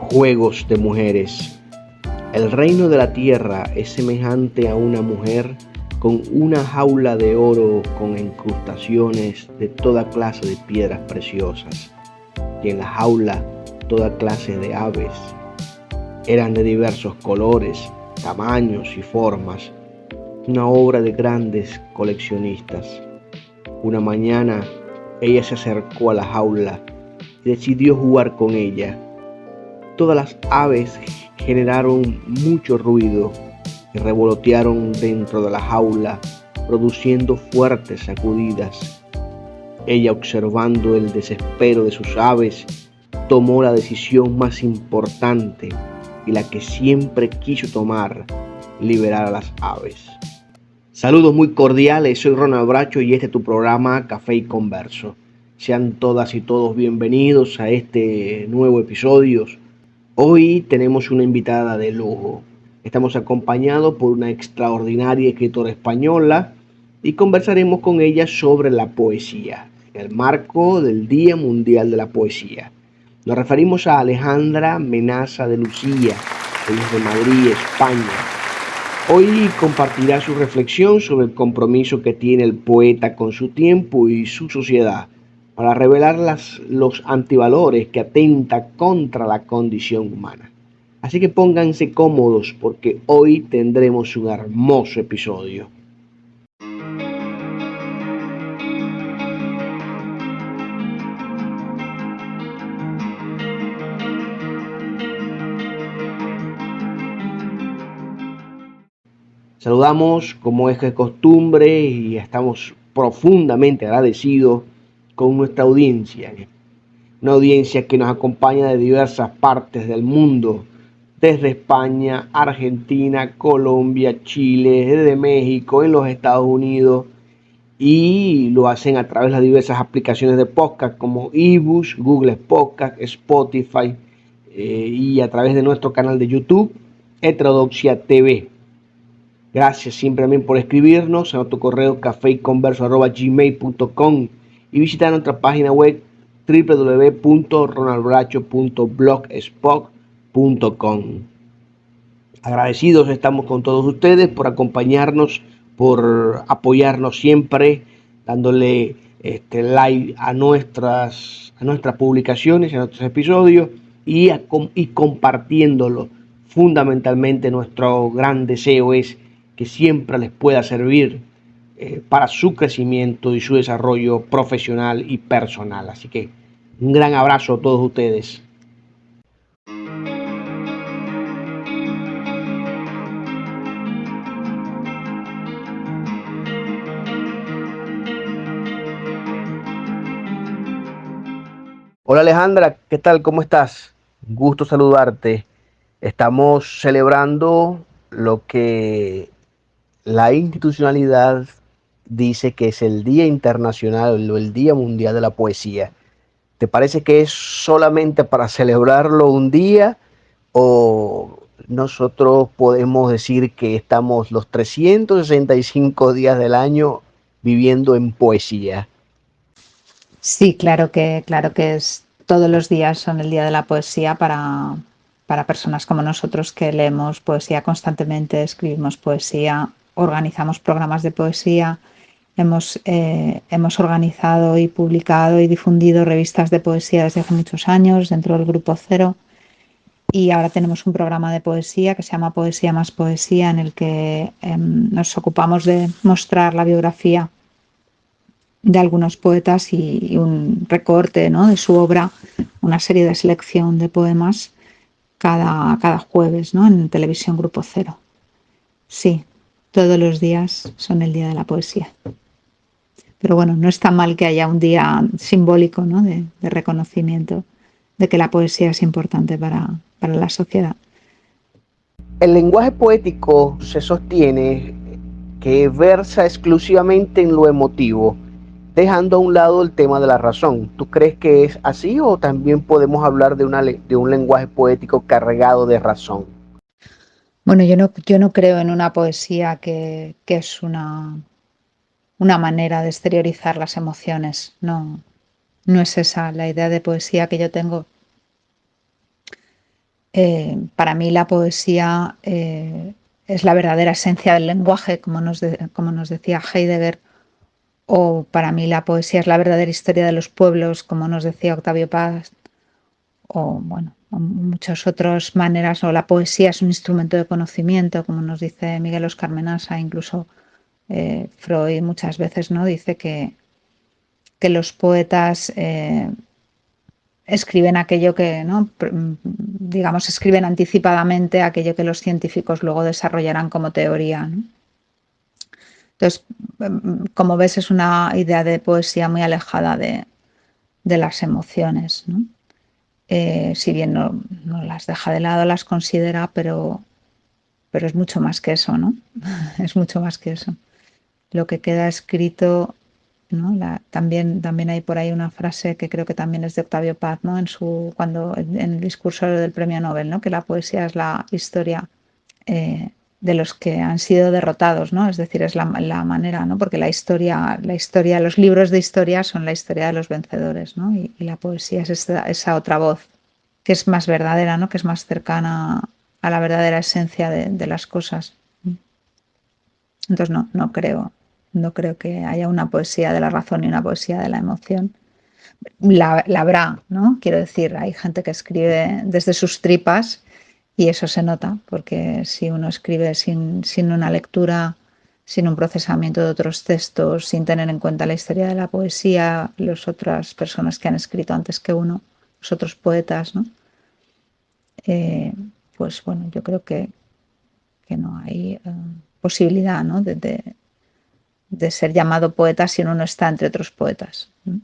Juegos de mujeres. El reino de la tierra es semejante a una mujer con una jaula de oro con incrustaciones de toda clase de piedras preciosas, y en la jaula toda clase de aves. Eran de diversos colores, tamaños y formas, una obra de grandes coleccionistas. Una mañana ella se acercó a la jaula y decidió jugar con ella. Todas las aves generaron mucho ruido y revolotearon dentro de la jaula, produciendo fuertes sacudidas. Ella, observando el desespero de sus aves, tomó la decisión más importante y la que siempre quiso tomar: liberar a las aves. Saludos muy cordiales, soy Ronald Bracho y este es tu programa Café y Converso. Sean todas y todos bienvenidos a este nuevo episodio. Hoy tenemos una invitada de lujo. Estamos acompañados por una extraordinaria escritora española y conversaremos con ella sobre la poesía, en el marco del Día Mundial de la Poesía. Nos referimos a Alejandra Menaza de Lucía, de Madrid, España. Hoy compartirá su reflexión sobre el compromiso que tiene el poeta con su tiempo y su sociedad, para revelar los antivalores que atentan contra la condición humana. Así que pónganse cómodos porque hoy tendremos un hermoso episodio. Saludamos como es de costumbre y estamos profundamente agradecidos con nuestra audiencia. Una audiencia que nos acompaña de diversas partes del mundo, desde España, Argentina, Colombia, Chile, desde México, en los Estados Unidos, y lo hacen a través de las diversas aplicaciones de podcast como eBooks, Google Podcast, Spotify, y a través de nuestro canal de YouTube, Heterodoxia TV. Gracias siempre también por escribirnos a nuestro correo cafeyconverso@gmail.com y visitar nuestra página web www.ronaldbracho.blogspot.com. Agradecidos estamos con todos ustedes por acompañarnos, por apoyarnos siempre, dándole like a nuestras publicaciones, a nuestros episodios y compartiéndolo. Fundamentalmente nuestro gran deseo es que siempre les pueda servir para su crecimiento y su desarrollo profesional y personal. Así que un gran abrazo a todos ustedes. Hola Alejandra, ¿qué tal? ¿Cómo estás? Gusto saludarte. Estamos celebrando lo que la institucionalidad dice que es el Día Internacional o el Día Mundial de la Poesía. ¿Te parece que es solamente para celebrarlo un día o nosotros podemos decir que estamos los 365 días del año viviendo en poesía? Sí, claro que todos los días son el Día de la Poesía para personas como nosotros que leemos poesía constantemente, escribimos poesía, organizamos programas de poesía, hemos organizado y publicado y difundido revistas de poesía desde hace muchos años dentro del Grupo Cero, y ahora tenemos un programa de poesía que se llama Poesía más Poesía, en el que nos ocupamos de mostrar la biografía de algunos poetas y un recorte, ¿no?, de su obra, una serie de selección de poemas cada jueves, ¿no?, en Televisión Grupo Cero. Sí, todos los días son el Día de la Poesía. Pero bueno, no está mal que haya un día simbólico, ¿no?, de reconocimiento de que la poesía es importante para la sociedad. El lenguaje poético se sostiene que versa exclusivamente en lo emotivo, dejando a un lado el tema de la razón. ¿Tú crees que es así o también podemos hablar de un lenguaje poético cargado de razón? Bueno, yo no creo en una poesía que es una manera de exteriorizar las emociones. No es esa la idea de poesía que yo tengo. Para mí la poesía es la verdadera esencia del lenguaje, como nos decía Heidegger, o para mí la poesía es la verdadera historia de los pueblos, como nos decía Octavio Paz, o bueno, muchas otras maneras, o la poesía es un instrumento de conocimiento, como nos dice Miguel Oscar Menasa, incluso Freud muchas veces, ¿no? Dice que los poetas escriben aquello que, ¿no? Digamos, escriben anticipadamente aquello que los científicos luego desarrollarán como teoría, ¿no? Entonces, como ves, es una idea de poesía muy alejada de las emociones, ¿no? Si bien no las deja de lado, las considera, pero es mucho más que eso, ¿no? Es mucho más que eso. Lo que queda escrito, ¿no? También hay por ahí una frase que creo que también es de Octavio Paz, ¿no? En el discurso del premio Nobel, ¿no? Que la poesía es la historia de los que han sido derrotados, ¿no? Es decir, es la manera, ¿no? Porque los libros de historia son la historia de los vencedores, ¿no? Y la poesía es esa otra voz que es más verdadera, ¿no? Que es más cercana a la verdadera esencia de las cosas. Entonces no creo que haya una poesía de la razón y una poesía de la emoción. La habrá, ¿no? Quiero decir, hay gente que escribe desde sus tripas y eso se nota, porque si uno escribe sin una lectura, sin un procesamiento de otros textos, sin tener en cuenta la historia de la poesía, las otras personas que han escrito antes que uno, los otros poetas, ¿no? Eh, pues bueno, yo creo que no hay posibilidad, ¿no? de ser llamado poeta si uno no está entre otros poetas, ¿no?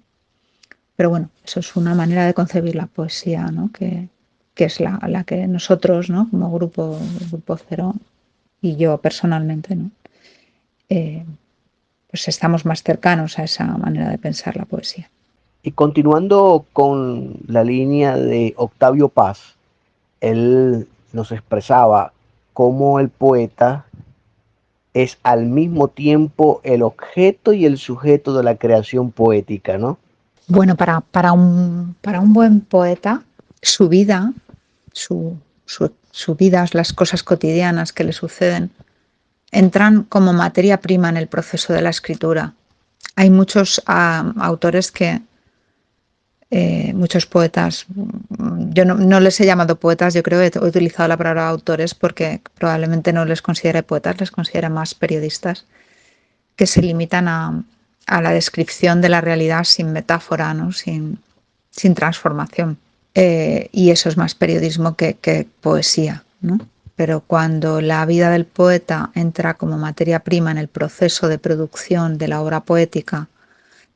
Pero bueno, eso es una manera de concebir la poesía, ¿no? Que es la que nosotros, ¿no? Como grupo Cero y yo personalmente, ¿no? Eh, pues estamos más cercanos a esa manera de pensar la poesía. Y continuando con la línea de Octavio Paz, él nos expresaba cómo el poeta es al mismo tiempo el objeto y el sujeto de la creación poética, ¿no? Bueno, para un buen poeta, su vida, su vida, las cosas cotidianas que le suceden, entran como materia prima en el proceso de la escritura. Hay muchos autores muchos poetas, yo no les he llamado poetas, yo creo que he utilizado la palabra autores porque probablemente no les considere poetas, les considere más periodistas, que se limitan a la descripción de la realidad sin metáfora, ¿no? sin transformación. Y eso es más periodismo que poesía, ¿no? Pero cuando la vida del poeta entra como materia prima en el proceso de producción de la obra poética,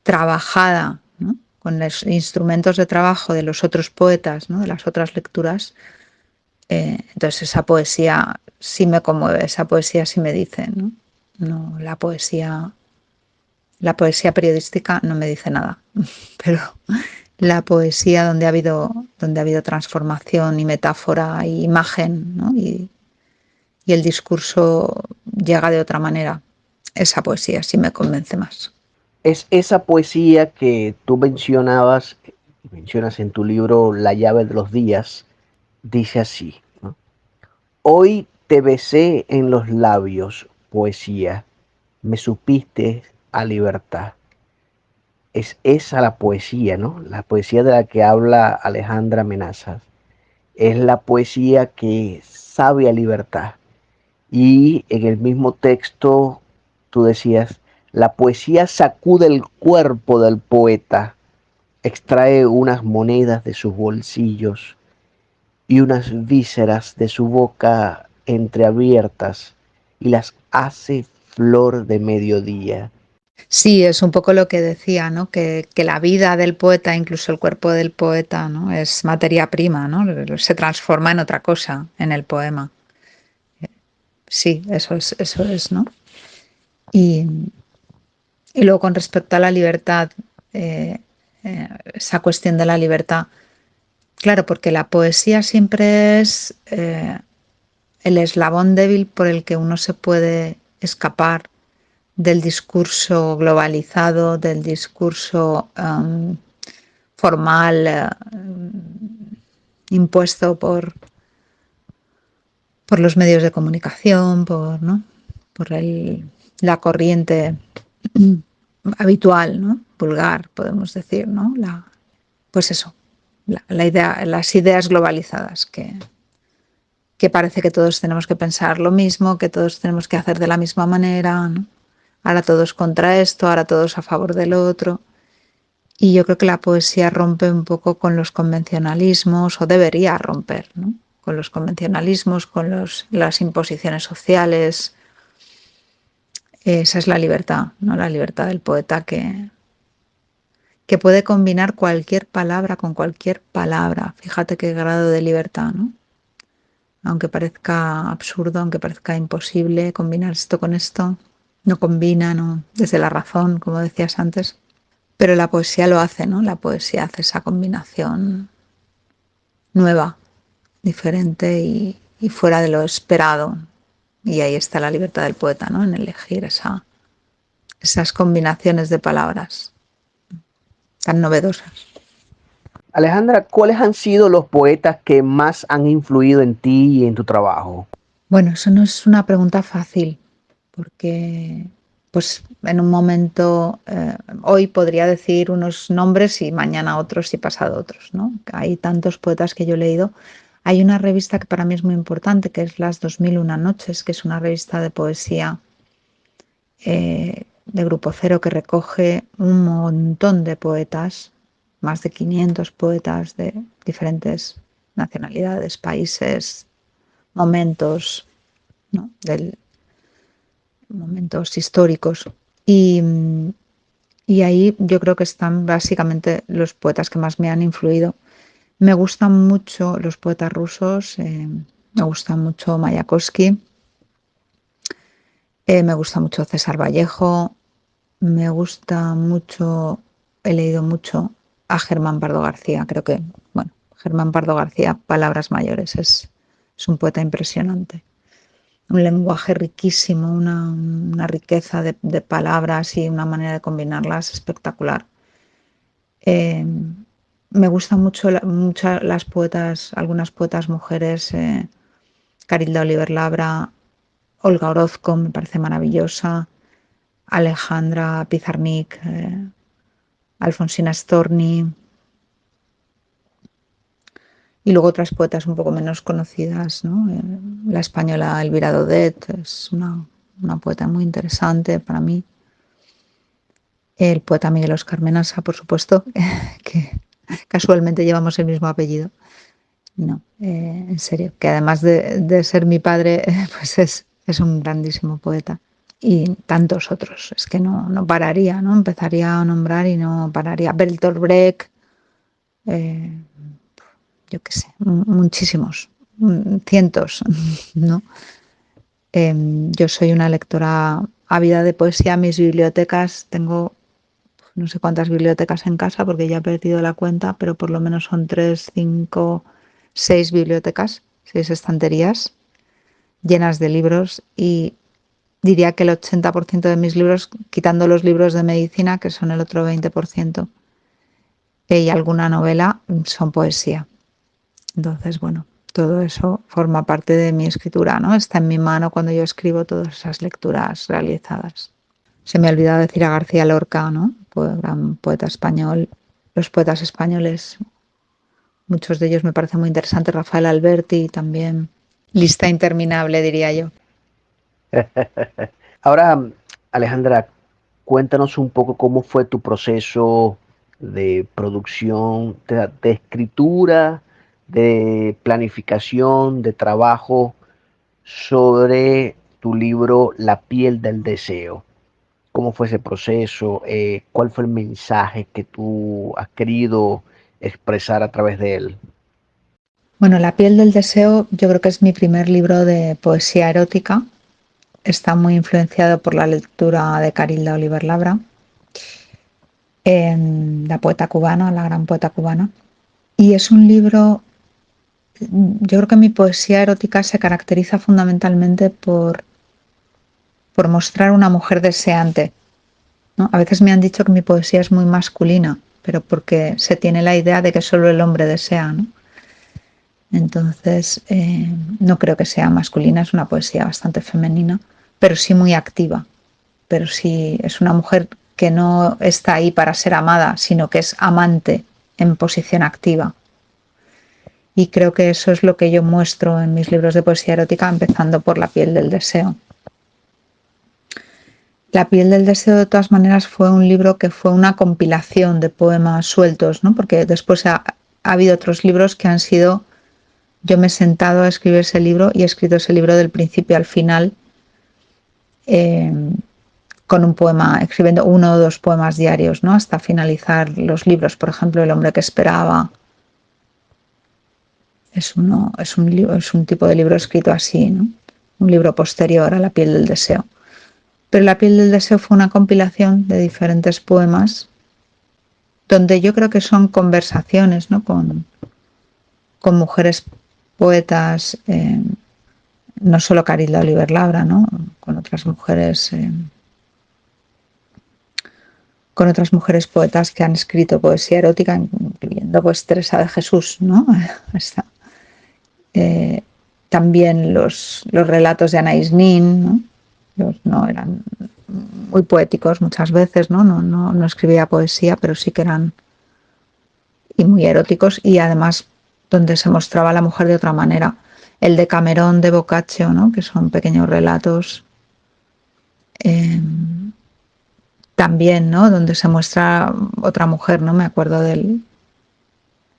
trabajada, ¿no? Con los instrumentos de trabajo de los otros poetas, ¿no? De las otras lecturas, entonces esa poesía sí me conmueve, esa poesía sí me dice, ¿no? No, la poesía periodística no me dice nada, pero la poesía donde ha habido transformación y metáfora y imagen, ¿no? Y el discurso llega de otra manera, esa poesía sí me convence más. Es esa poesía que tú mencionas en tu libro La llave de los días, dice así, ¿no? Hoy te besé en los labios, poesía, me supiste a libertad. Es esa la poesía, ¿no? La poesía de la que habla Alejandra Amenazas. Es la poesía que sabe a libertad. Y en el mismo texto tú decías, la poesía sacude el cuerpo del poeta, extrae unas monedas de sus bolsillos y unas vísceras de su boca entreabiertas y las hace flor de mediodía. Sí, es un poco lo que decía, ¿no? Que la vida del poeta, incluso el cuerpo del poeta, ¿no? Es materia prima, ¿no? Se transforma en otra cosa en el poema. Sí, eso es, ¿no? Y, y luego con respecto a la libertad, esa cuestión de la libertad, claro, porque la poesía siempre es el eslabón débil por el que uno se puede escapar del discurso globalizado, del discurso formal impuesto por los medios de comunicación, ¿no? por la corriente habitual, ¿no? Vulgar, podemos decir, ¿no? Pues eso, la idea, las ideas globalizadas que parece que todos tenemos que pensar lo mismo, que todos tenemos que hacer de la misma manera, ¿no? Ahora todos contra esto, ahora todos a favor del otro. Y yo creo que la poesía rompe un poco con los convencionalismos, o debería romper, ¿no? Con los convencionalismos, con las imposiciones sociales. Esa es la libertad, ¿no? La libertad del poeta que puede combinar cualquier palabra con cualquier palabra. Fíjate qué grado de libertad, ¿no? Aunque parezca absurdo, aunque parezca imposible combinar esto con esto, no combina, no, desde la razón, como decías antes. Pero la poesía lo hace, ¿no? La poesía hace esa combinación nueva, diferente y fuera de lo esperado. Y ahí está la libertad del poeta, ¿no? En elegir esas combinaciones de palabras tan novedosas. Alejandra, ¿cuáles han sido los poetas que más han influido en ti y en tu trabajo? Bueno, eso no es una pregunta fácil, porque pues en un momento, hoy podría decir unos nombres y mañana otros y pasado otros, ¿no? Hay tantos poetas que yo he leído. Hay una revista que para mí es muy importante, que es Las 2001 Noches, que es una revista de poesía de Grupo Cero que recoge un montón de poetas, más de 500 poetas de diferentes nacionalidades, países, momentos, ¿no? Momentos históricos. Y ahí yo creo que están básicamente los poetas que más me han influido. Me gustan mucho los poetas rusos, me gusta mucho Mayakovsky, me gusta mucho César Vallejo, me gusta mucho, he leído mucho a Germán Pardo García. Creo que, bueno, Germán Pardo García, palabras mayores, es un poeta impresionante. Un lenguaje riquísimo, una riqueza de palabras y una manera de combinarlas espectacular. Me gustan mucho las poetas, algunas poetas mujeres, Carilda Oliver Labra, Olga Orozco, me parece maravillosa, Alejandra Pizarnik, Alfonsina Storni, y luego otras poetas un poco menos conocidas, ¿no? La española Elvira Daudet es una poeta muy interesante para mí. El poeta Miguel Oscar Menasa, por supuesto, que casualmente llevamos el mismo apellido. No, en serio, que además de ser mi padre, pues es un grandísimo poeta. Y tantos otros, es que no pararía, ¿no? Empezaría a nombrar y no pararía. Bertolt Brecht, yo qué sé, muchísimos, cientos, ¿no? Yo soy una lectora ávida de poesía. Mis bibliotecas, tengo no sé cuántas bibliotecas en casa porque ya he perdido la cuenta, pero por lo menos son 3, 5, 6 bibliotecas, 6 estanterías llenas de libros, y diría que el 80% de mis libros, quitando los libros de medicina, que son el otro 20%, y alguna novela, son poesía. Entonces, bueno, todo eso forma parte de mi escritura, ¿no? Está en mi mano cuando yo escribo todas esas lecturas realizadas. Se me ha olvidado decir a García Lorca, ¿no? Gran poeta español. Los poetas españoles, muchos de ellos me parecen muy interesantes. Rafael Alberti también. Lista interminable, diría yo. Ahora, Alejandra, cuéntanos un poco cómo fue tu proceso de producción, de escritura, de planificación, de trabajo sobre tu libro La piel del deseo. ¿Cómo fue ese proceso? ¿Cuál fue el mensaje que tú has querido expresar a través de él? Bueno, La piel del deseo yo creo que es mi primer libro de poesía erótica. Está muy influenciado por la lectura de Carilda Oliver Labra, la poeta cubana, la gran poeta cubana. Y es un libro, yo creo que mi poesía erótica se caracteriza fundamentalmente por mostrar una mujer deseante, ¿no? A veces me han dicho que mi poesía es muy masculina, pero porque se tiene la idea de que solo el hombre desea, ¿no? Entonces, no creo que sea masculina, es una poesía bastante femenina, pero sí muy activa. Pero sí es una mujer que no está ahí para ser amada, sino que es amante en posición activa. Y creo que eso es lo que yo muestro en mis libros de poesía erótica, empezando por La piel del deseo. La piel del deseo, de todas maneras, fue un libro que fue una compilación de poemas sueltos, ¿no? Porque después ha habido otros libros que han sido, yo me he sentado a escribir ese libro y he escrito ese libro del principio al final, eh, con un poema, escribiendo 1 o 2 poemas diarios, ¿no? Hasta finalizar los libros. Por ejemplo, El hombre que esperaba. Es un tipo de libro escrito así, ¿no? Un libro posterior a La piel del deseo. Pero La piel del deseo fue una compilación de diferentes poemas donde yo creo que son conversaciones, ¿no? Con mujeres poetas, no solo Carilda Oliver Labra, ¿no? Con otras mujeres poetas que han escrito poesía erótica, incluyendo pues Teresa de Jesús, ¿no? También los relatos de Anais Nin, ¿no? No eran muy poéticos muchas veces, ¿no? No escribía poesía, pero sí que eran y muy eróticos, y además donde se mostraba a la mujer de otra manera. El de Camerón de Boccaccio, ¿no? Que son pequeños relatos. También, ¿no? Donde se muestra otra mujer, ¿no? Me acuerdo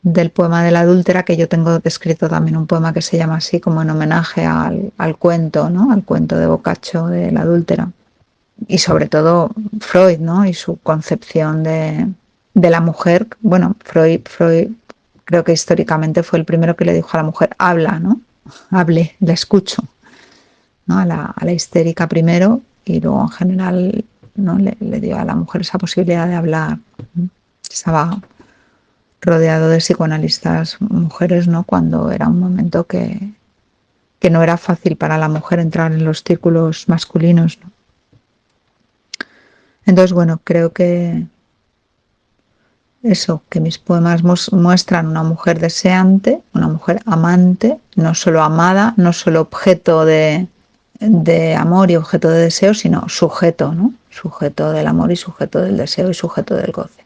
del poema de la adúltera, que yo tengo escrito también un poema que se llama así, como en homenaje al cuento, ¿no? Al cuento de Boccaccio de la adúltera. Y sobre todo Freud, ¿no? Y su concepción de la mujer. Bueno, Freud creo que históricamente fue el primero que le dijo a la mujer, habla, ¿no? Hable, la escucho, ¿no? A la histérica primero, y luego en general, ¿no? Le dio a la mujer esa posibilidad de hablar. Estaba rodeado de psicoanalistas mujeres, ¿no? Cuando era un momento que no era fácil para la mujer entrar en los círculos masculinos, ¿no? Entonces, bueno, creo que eso, que mis poemas muestran una mujer deseante, una mujer amante, no solo amada, no solo objeto de amor y objeto de deseo, sino sujeto, ¿no? Sujeto del amor y sujeto del deseo y sujeto del goce.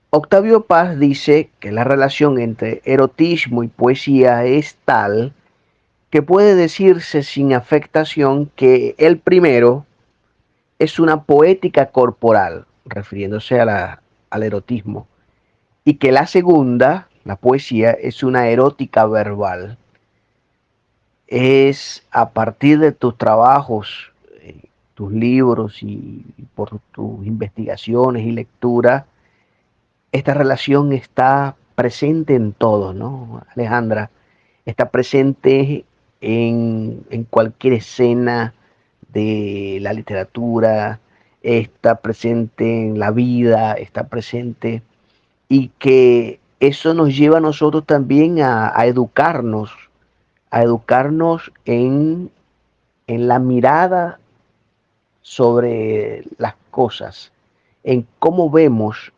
Octavio Paz dice que la relación entre erotismo y poesía es tal que puede decirse sin afectación que el primero es una poética corporal, refiriéndose al erotismo, y que la segunda, la poesía, es una erótica verbal. Es a partir de tus trabajos, tus libros y por tus investigaciones y lecturas, esta relación está presente en todo, ¿no, Alejandra? Está presente en cualquier escena de la literatura, está presente en la vida, está presente, y que eso nos lleva a nosotros también a educarnos en la mirada sobre las cosas, en cómo vemos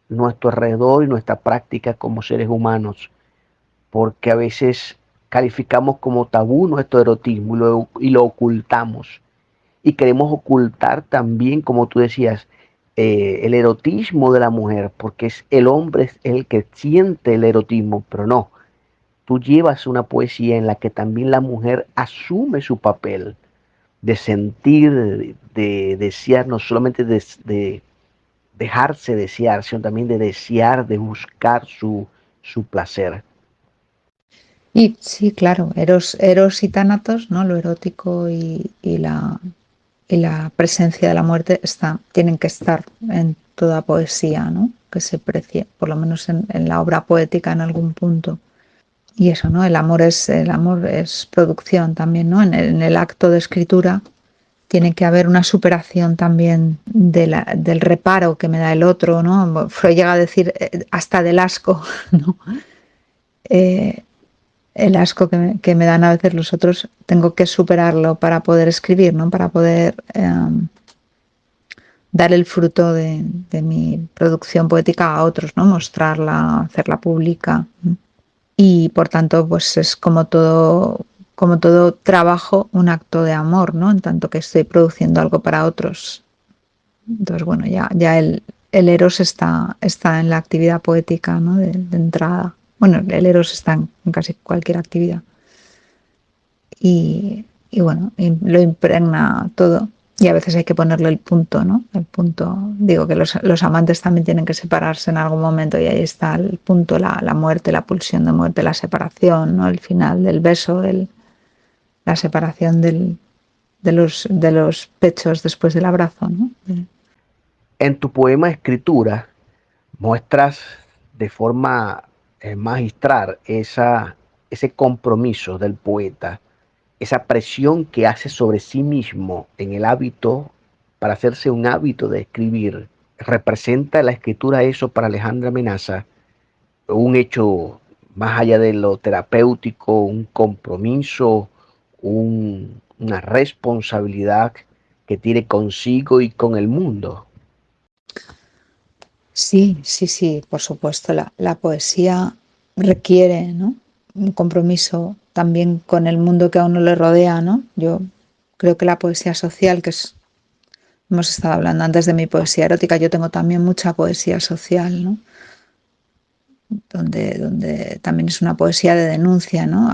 nuestro alrededor y nuestra práctica como seres humanos, porque a veces calificamos como tabú nuestro erotismo y lo ocultamos. Y queremos ocultar también, como tú decías, el erotismo de la mujer, porque es el hombre es el que siente el erotismo, pero no. Tú llevas una poesía en la que también la mujer asume su papel de sentir, de desear, no solamente de dejarse desear, sino también de desear, de buscar su placer. Y sí, claro, Eros y Tánatos, ¿no? Lo erótico y la presencia de la muerte tienen que estar en toda poesía, ¿no? Que se precie, por lo menos en la obra poética en algún punto. Y eso, ¿no? El amor es producción también, ¿no? En el acto de escritura tiene que haber una superación también del reparo que me da el otro, ¿no? Freud llega a decir hasta del asco, ¿no? El asco que me dan a veces los otros, tengo que superarlo para poder escribir, ¿no? Para poder dar el fruto de mi producción poética a otros, ¿no? Mostrarla, hacerla pública. y por tanto pues es como todo trabajo, un acto de amor, ¿no? En tanto que estoy produciendo algo para otros. Entonces, bueno, ya el eros está en la actividad poética, ¿no? De entrada. Bueno, el eros está en casi cualquier actividad. Y bueno, lo impregna todo. Y a veces hay que ponerle el punto, ¿no? El punto, digo que los amantes también tienen que separarse en algún momento y ahí está el punto, la muerte, la pulsión de muerte, la separación, ¿no? El final del beso, la separación de los pechos después del abrazo, ¿no? En tu poema Escritura muestras de forma magistral ese compromiso del poeta, esa presión que hace sobre sí mismo en el hábito, para hacerse un hábito de escribir. ¿Representa la escritura eso para Alejandra Menaza? Un hecho más allá de lo terapéutico, un compromiso, una responsabilidad que tiene consigo y con el mundo. Sí, sí, sí, por supuesto. La poesía requiere, ¿no? Un compromiso también con el mundo que a uno le rodea, ¿no? Yo creo que la poesía social, hemos estado hablando antes de mi poesía erótica, yo tengo también mucha poesía social, ¿no? Donde también es una poesía de denuncia, ¿no?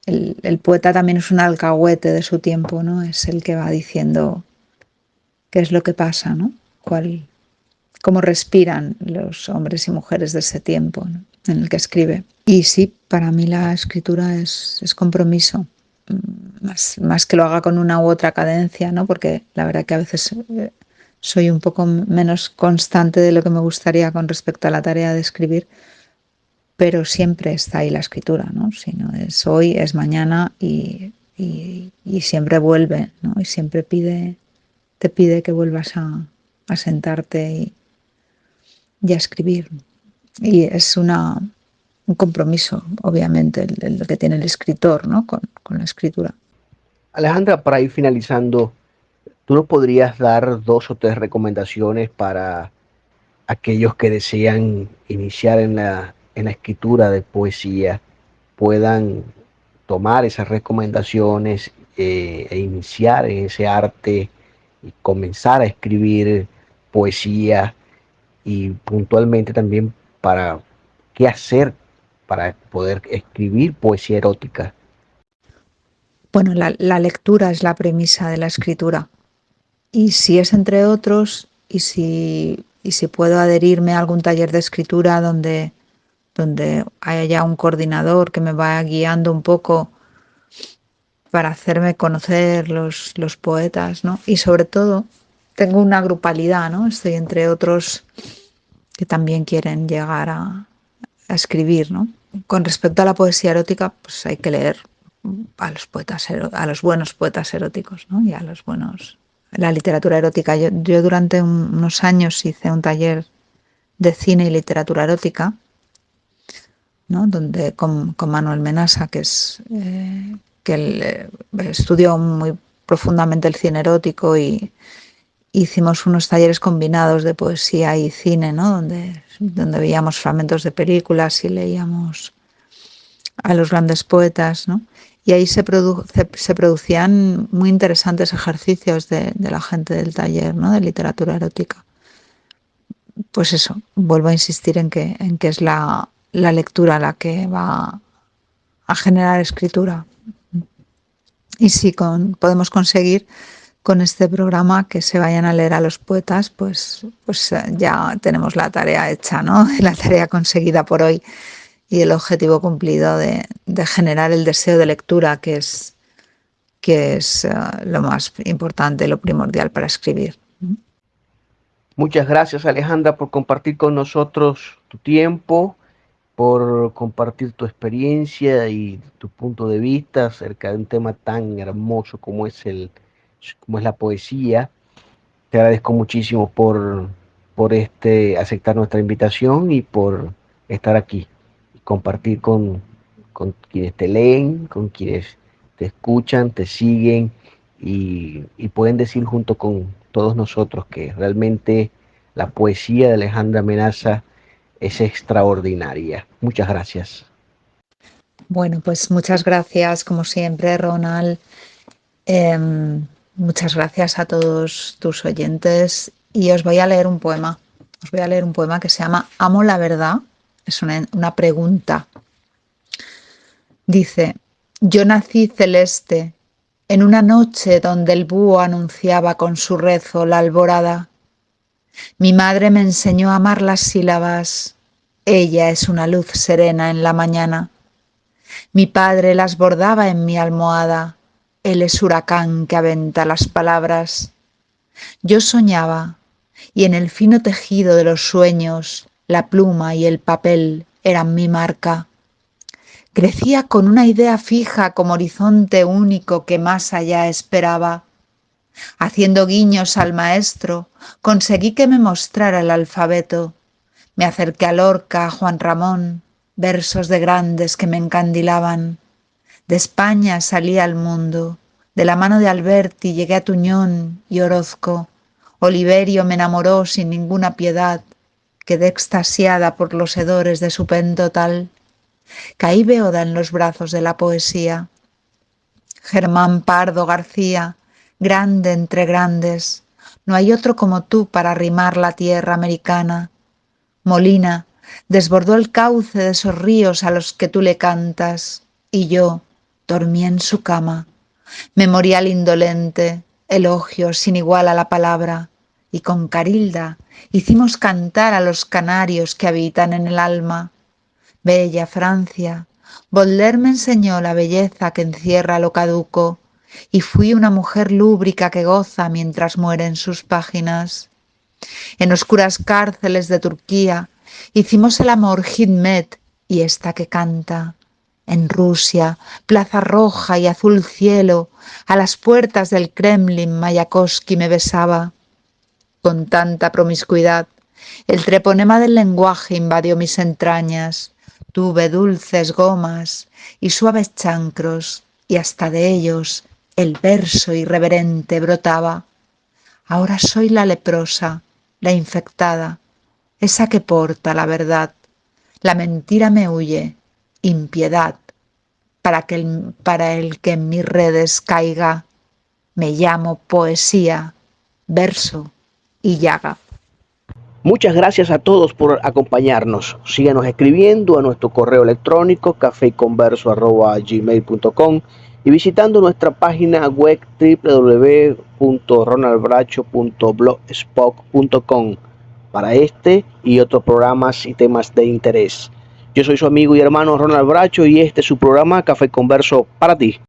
El poeta también es un alcahuete de su tiempo, ¿no? Es el que va diciendo qué es lo que pasa, ¿no? Cómo respiran los hombres y mujeres de ese tiempo, ¿no? En el que escribe. Y sí, para mí la escritura es compromiso, más que lo haga con una u otra cadencia, ¿no? Porque la verdad que a veces soy un poco menos constante de lo que me gustaría con respecto a la tarea de escribir, pero siempre está ahí la escritura, ¿no? Si no es hoy, es mañana y siempre vuelve, ¿no? Y siempre te pide que vuelvas a sentarte y a escribir. Y es un compromiso, obviamente, el que tiene el escritor, ¿no? Con la escritura. Alejandra, para ir finalizando, ¿tú nos podrías dar 2 o 3 recomendaciones para aquellos que desean iniciar en la escritura de poesía, puedan tomar esas recomendaciones e iniciar en ese arte y comenzar a escribir poesía y puntualmente también para qué hacer para poder escribir poesía erótica? Bueno, la lectura es la premisa de la escritura. Y si es entre otros, y si puedo adherirme a algún taller de escritura donde haya un coordinador que me vaya guiando un poco para hacerme conocer los poetas, ¿no? Y sobre todo, tengo una grupalidad, ¿no? Estoy entre otros que también quieren llegar a escribir, ¿no? Con respecto a la poesía erótica, pues hay que leer a los poetas, a los buenos poetas eróticos, ¿no? Y a los buenos, la literatura erótica. Yo durante unos años hice un taller de cine y literatura erótica, ¿no? Donde con Manuel Menasa, que él estudió muy profundamente el cine erótico y hicimos unos talleres combinados de poesía y cine, ¿no? Donde veíamos fragmentos de películas y leíamos a los grandes poetas, ¿no? Y ahí se producían muy interesantes ejercicios de la gente del taller, ¿no? De literatura erótica. Pues eso, vuelvo a insistir en que es la lectura la que va a generar escritura. Y si podemos conseguir con este programa que se vayan a leer a los poetas, pues ya tenemos la tarea hecha, ¿no? La tarea conseguida por hoy y el objetivo cumplido de generar el deseo de lectura, que es lo más importante, lo primordial para escribir. Muchas gracias, Alejandra, por compartir con nosotros tu tiempo, por compartir tu experiencia y tu punto de vista acerca de un tema tan hermoso como es la poesía. Te agradezco muchísimo por aceptar nuestra invitación y por estar aquí y compartir con quienes te leen, con quienes te escuchan, te siguen y pueden decir junto con todos nosotros que realmente la poesía de Alejandra Menaza es extraordinaria. Muchas gracias. Bueno, pues muchas gracias, como siempre, Ronald. Muchas gracias a todos tus oyentes y os voy a leer un poema. Os voy a leer un poema que se llama Amo la verdad. Es una pregunta. Dice, yo nací celeste en una noche donde el búho anunciaba con su rezo la alborada. Mi madre me enseñó a amar las sílabas. Ella es una luz serena en la mañana. Mi padre las bordaba en mi almohada. Él es huracán que aventa las palabras. Yo soñaba, y en el fino tejido de los sueños, la pluma y el papel eran mi marca. Crecía con una idea fija como horizonte único que más allá esperaba. Haciendo guiños al maestro, conseguí que me mostrara el alfabeto. Me acerqué a Lorca, a Juan Ramón, versos de grandes que me encandilaban. De España salí al mundo, de la mano de Alberti llegué a Tuñón y Orozco. Oliverio me enamoró sin ninguna piedad, quedé extasiada por los hedores de su pen total. Caí beoda en los brazos de la poesía. Germán Pardo García, grande entre grandes, no hay otro como tú para rimar la tierra americana. Molina desbordó el cauce de esos ríos a los que tú le cantas, y yo dormí en su cama. Memorial indolente, elogio sin igual a la palabra, y con Carilda hicimos cantar a los canarios que habitan en el alma. Bella Francia, Baudelaire me enseñó la belleza que encierra lo caduco, y fui una mujer lúbrica que goza mientras muere en sus páginas. En oscuras cárceles de Turquía hicimos el amor Hidmet y esta que canta. En Rusia, Plaza Roja y azul cielo, a las puertas del Kremlin Mayakovsky me besaba. Con tanta promiscuidad, el treponema del lenguaje invadió mis entrañas. Tuve dulces gomas y suaves chancros, y hasta de ellos el verso irreverente brotaba. Ahora soy la leprosa, la infectada, esa que porta la verdad. La mentira me huye, impiedad, para el que en mis redes caiga. Me llamo poesía, verso y llaga. Muchas gracias a todos por acompañarnos. Síganos escribiendo a nuestro correo electrónico cafeyconverso@gmail.com y visitando nuestra página web www.ronaldbracho.blogspot.com para este y otros programas y temas de interés. Yo soy su amigo y hermano Ronald Bracho y este es su programa Café Converso para ti.